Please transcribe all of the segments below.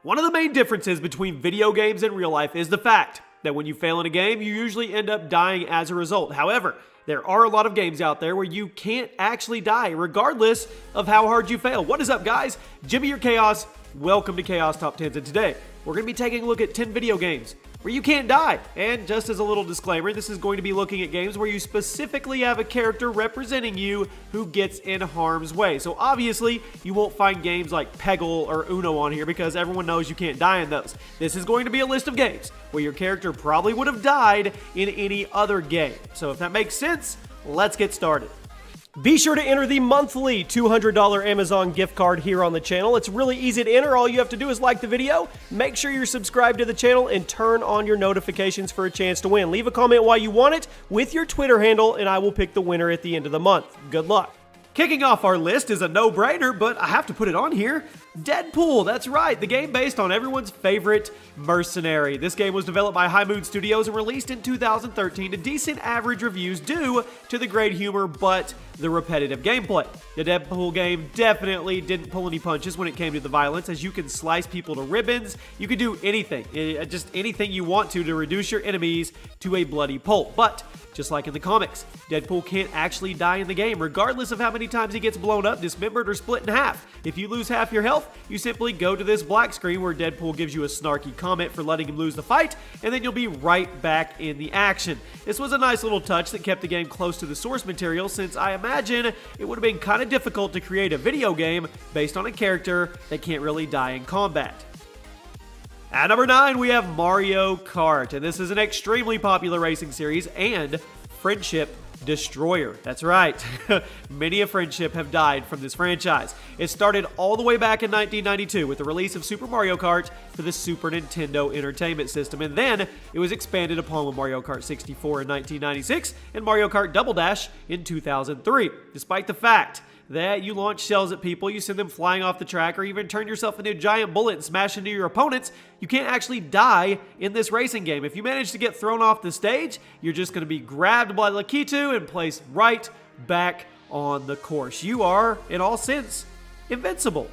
One of the main differences between video games and real life is the fact that when you fail in a game, you usually end up dying as a result. However, there are a lot of games out there where you can't actually die, regardless of how hard you fail. What is up, guys? Jimmy your Chaos. Welcome to Chaos Top 10s, and today we're going to be taking a look at 10 video games where you can't die. And just as a little disclaimer, this is going to be looking at games where you specifically have a character representing you who gets in harm's way. So obviously, you won't find games like Peggle or Uno on here because everyone knows you can't die in those. This is going to be a list of games where your character probably would have died in any other game. So if that makes sense, let's get started. Be sure to enter the monthly $200 Amazon gift card here on the channel. It's really easy to enter. All you have to do is like the video, make sure you're subscribed to the channel, and turn on your notifications for a chance to win. Leave a comment why you want it with your Twitter handle, and I will pick the winner at the end of the month. Good luck. Kicking off our list is a no-brainer, but I have to put it on here. Deadpool, that's right, the game based on everyone's favorite mercenary. This game was developed by High Moon Studios and released in 2013 to decent average reviews due to the great humor but the repetitive gameplay. The Deadpool game definitely didn't pull any punches when it came to the violence, as you can slice people to ribbons, you can do anything, just anything you want to reduce your enemies to a bloody pulp. But just like in the comics, Deadpool can't actually die in the game, regardless of how many times he gets blown up, dismembered, or split in half. If you lose half your health, you simply go to this black screen where Deadpool gives you a snarky comment for letting him lose the fight, and then you'll be right back in the action. This was a nice little touch that kept the game close to the source material, since I imagine it would have been kind of difficult to create a video game based on a character that can't really die in combat. At number 9, we have Mario Kart, and this is an extremely popular racing series and friendship destroyer. That's right. Many a friendship have died from this franchise. It started all the way back in 1992 with the release of Super Mario Kart for the Super Nintendo Entertainment System, and then it was expanded upon with Mario Kart 64 in 1996 and Mario Kart Double Dash in 2003. Despite the fact that you launch shells at people, you send them flying off the track, or even turn yourself into a giant bullet and smash into your opponents, you can't actually die in this racing game. If you manage to get thrown off the stage, you're just going to be grabbed by Lakitu and placed right back on the course. You are, in all sense, invincible.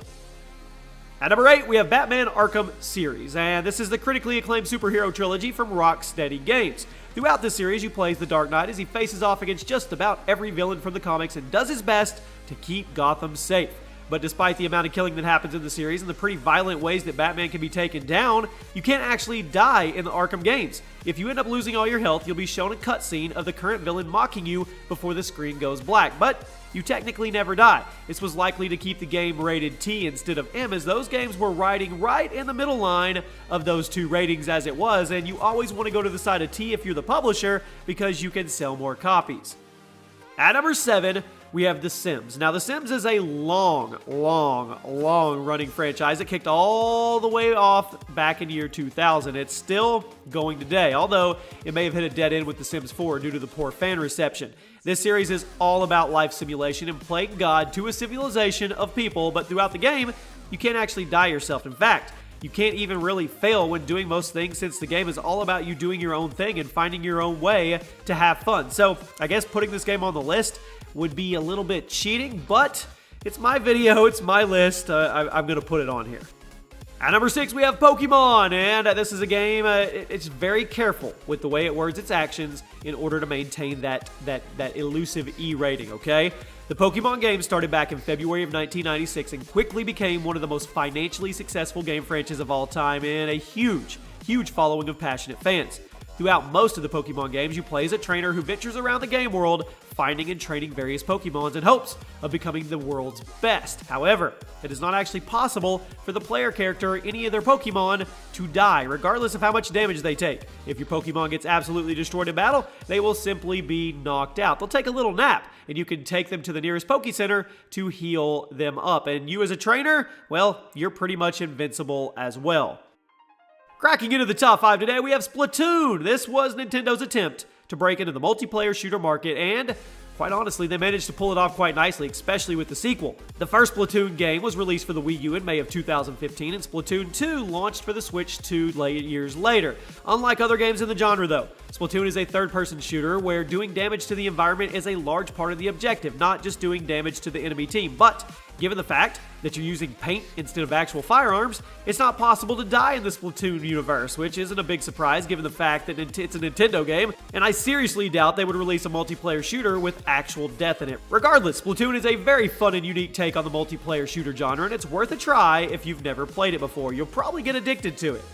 At number 8, we have Batman Arkham series, and this is the critically acclaimed superhero trilogy from Rocksteady Games. Throughout this series, you play as the Dark Knight as he faces off against just about every villain from the comics and does his best to keep Gotham safe. But despite the amount of killing that happens in the series and the pretty violent ways that Batman can be taken down, you can't actually die in the Arkham games. If you end up losing all your health, you'll be shown a cutscene of the current villain mocking you before the screen goes black. But you technically never die. This was likely to keep the game rated T instead of M, as those games were riding right in the middle line of those two ratings as it was, and you always want to go to the side of T if you're the publisher because you can sell more copies. At number 7, we have The Sims. Now, The Sims is a long running franchise that kicked all the way off back in year 2000. It's still going today, although it may have hit a dead end with The Sims 4 due to the poor fan reception. This series is all about life simulation and playing God to a civilization of people, but throughout the game, you can't actually die yourself. In fact, you can't even really fail when doing most things, since the game is all about you doing your own thing and finding your own way to have fun. So I guess putting this game on the list would be a little bit cheating, but it's my video, it's my list, I'm going to put it on here. At number 6, we have Pokemon, and this is a game, it's very careful with the way it words its actions in order to maintain that elusive E rating, okay? The Pokemon game started back in February of 1996 and quickly became one of the most financially successful game franchises of all time and a huge following of passionate fans. Throughout most of the Pokemon games, you play as a trainer who ventures around the game world, finding and training various Pokemons in hopes of becoming the world's best. However, it is not actually possible for the player character or any of their Pokemon to die, regardless of how much damage they take. If your Pokemon gets absolutely destroyed in battle, they will simply be knocked out. They'll take a little nap, and you can take them to the nearest Poke Center to heal them up. And you as a trainer, well, you're pretty much invincible as well. Cracking into the top 5 today, we have Splatoon. This was Nintendo's attempt to break into the multiplayer shooter market, and quite honestly, they managed to pull it off quite nicely, especially with the sequel. The first Splatoon game was released for the Wii U in May of 2015, and Splatoon 2 launched for the Switch 2 years later. Unlike other games in the genre, though, Splatoon is a third-person shooter where doing damage to the environment is a large part of the objective, not just doing damage to the enemy team. But Given the fact that you're using paint instead of actual firearms, it's not possible to die in the Splatoon universe, which isn't a big surprise given the fact that it's a Nintendo game, and I seriously doubt they would release a multiplayer shooter with actual death in it. Regardless, Splatoon is a very fun and unique take on the multiplayer shooter genre, and it's worth a try if you've never played it before. You'll probably get addicted to it.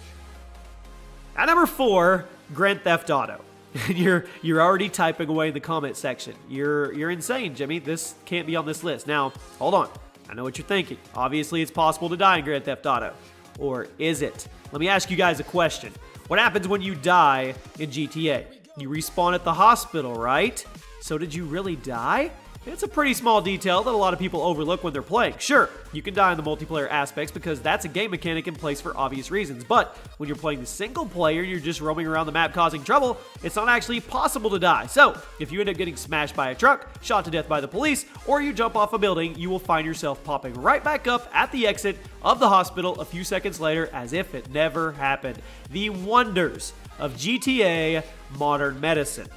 At number 4, Grand Theft Auto. You're already typing away in the comment section. You're insane, Jimmy. This can't be on this list. Now, hold on. I know what you're thinking. Obviously, it's possible to die in Grand Theft Auto. Or is it? Let me ask you guys a question. What happens when you die in GTA? You respawn at the hospital, right? So did you really die? It's a pretty small detail that a lot of people overlook when they're playing. Sure, you can die in the multiplayer aspects because that's a game mechanic in place for obvious reasons, but when you're playing the single player and you're just roaming around the map causing trouble, it's not actually possible to die. So, if you end up getting smashed by a truck, shot to death by the police, or you jump off a building, you will find yourself popping right back up at the exit of the hospital a few seconds later as if it never happened. The wonders of GTA Modern Medicine.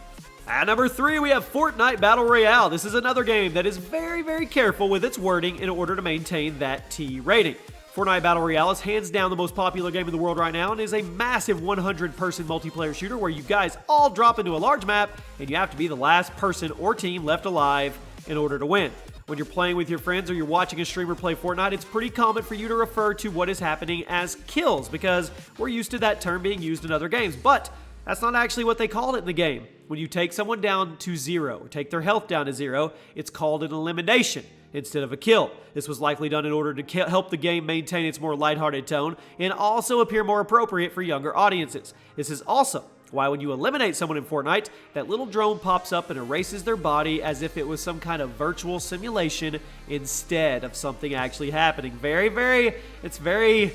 At number 3, we have Fortnite Battle Royale. This is another game that is very, very careful with its wording in order to maintain that T rating. Fortnite Battle Royale is hands down the most popular game in the world right now and is a massive 100-person multiplayer shooter where you guys all drop into a large map and you have to be the last person or team left alive in order to win. When you're playing with your friends or you're watching a streamer play Fortnite, it's pretty common for you to refer to what is happening as kills because we're used to that term being used in other games, but that's not actually what they called it in the game. When you take someone down to 0, or take their health down to 0, it's called an elimination instead of a kill. This was likely done in order to help the game maintain its more lighthearted tone and also appear more appropriate for younger audiences. This is also why when you eliminate someone in Fortnite, that little drone pops up and erases their body as if it was some kind of virtual simulation instead of something actually happening. It's very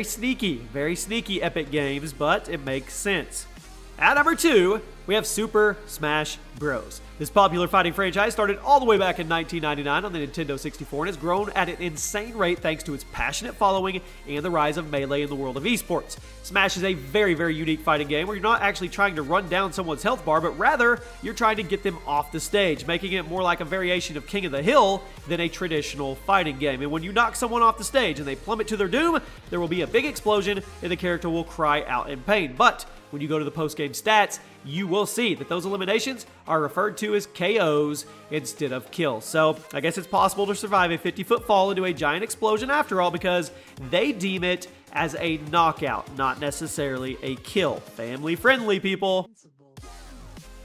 sneaky Epic Games, but it makes sense. At number 2, we have Super Smash Bros. This popular fighting franchise started all the way back in 1999 on the Nintendo 64 and has grown at an insane rate thanks to its passionate following and the rise of Melee in the world of esports. Smash is a very, very unique fighting game where you're not actually trying to run down someone's health bar, but rather you're trying to get them off the stage, making it more like a variation of King of the Hill than a traditional fighting game. And when you knock someone off the stage and they plummet to their doom, there will be a big explosion and the character will cry out in pain. But when you go to the post-game stats, you will see that those eliminations are referred to as KOs instead of kills. So I guess it's possible to survive a 50-foot fall into a giant explosion after all because they deem it as a knockout, not necessarily a kill. Family-friendly, people.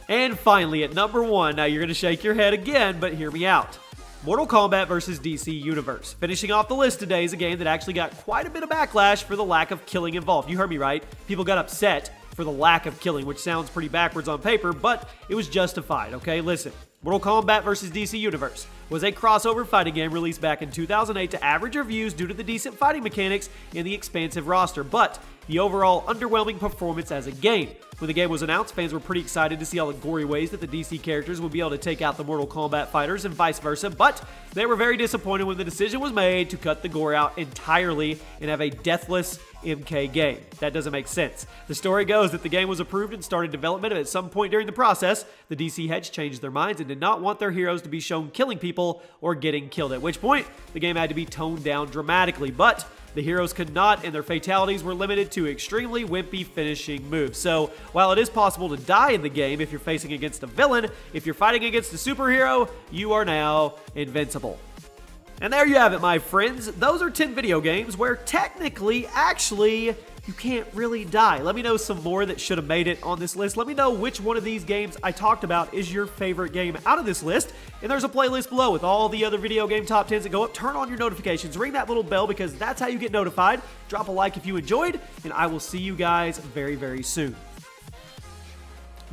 And finally, at number 1, now you're going to shake your head again, but hear me out. Mortal Kombat vs. DC Universe. Finishing off the list today is a game that actually got quite a bit of backlash for the lack of killing involved. You heard me right. People got upset for the lack of killing, which sounds pretty backwards on paper, but it was justified, okay? Listen, Mortal Kombat vs. DC Universe was a crossover fighting game released back in 2008 to average reviews due to the decent fighting mechanics and the expansive roster, but the overall underwhelming performance as a game. When the game was announced, fans were pretty excited to see all the gory ways that the DC characters would be able to take out the Mortal Kombat fighters and vice versa, but they were very disappointed when the decision was made to cut the gore out entirely and have a deathless MK game. That doesn't make sense. The story goes that the game was approved and started development, and at some point during the process, the DC heads changed their minds and did not want their heroes to be shown killing people or getting killed, at which point the game had to be toned down dramatically, but the heroes could not, and their fatalities were limited to extremely wimpy finishing moves. So, while it is possible to die in the game if you're facing against a villain, if you're fighting against a superhero, you are now invincible. And there you have it, my friends. Those are 10 video games where technically, actually, you can't really die. Let me know some more that should have made it on this list. Let me know which one of these games I talked about is your favorite game out of this list. And there's a playlist below with all the other video game top 10s that go up. Turn on your notifications, ring that little bell because that's how you get notified. Drop a like if you enjoyed, and I will see you guys very, very soon.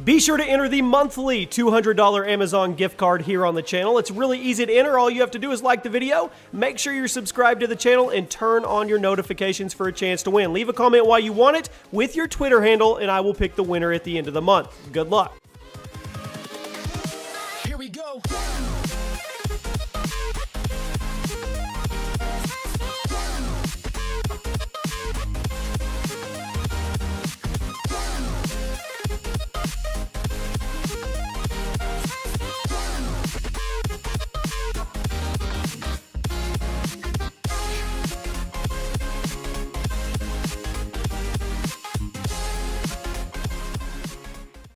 Be sure to enter the monthly $200 Amazon gift card here on the channel. It's really easy to enter. All you have to do is like the video, make sure you're subscribed to the channel, and turn on your notifications for a chance to win. Leave a comment why you want it with your Twitter handle, and I will pick the winner at the end of the month. Good luck.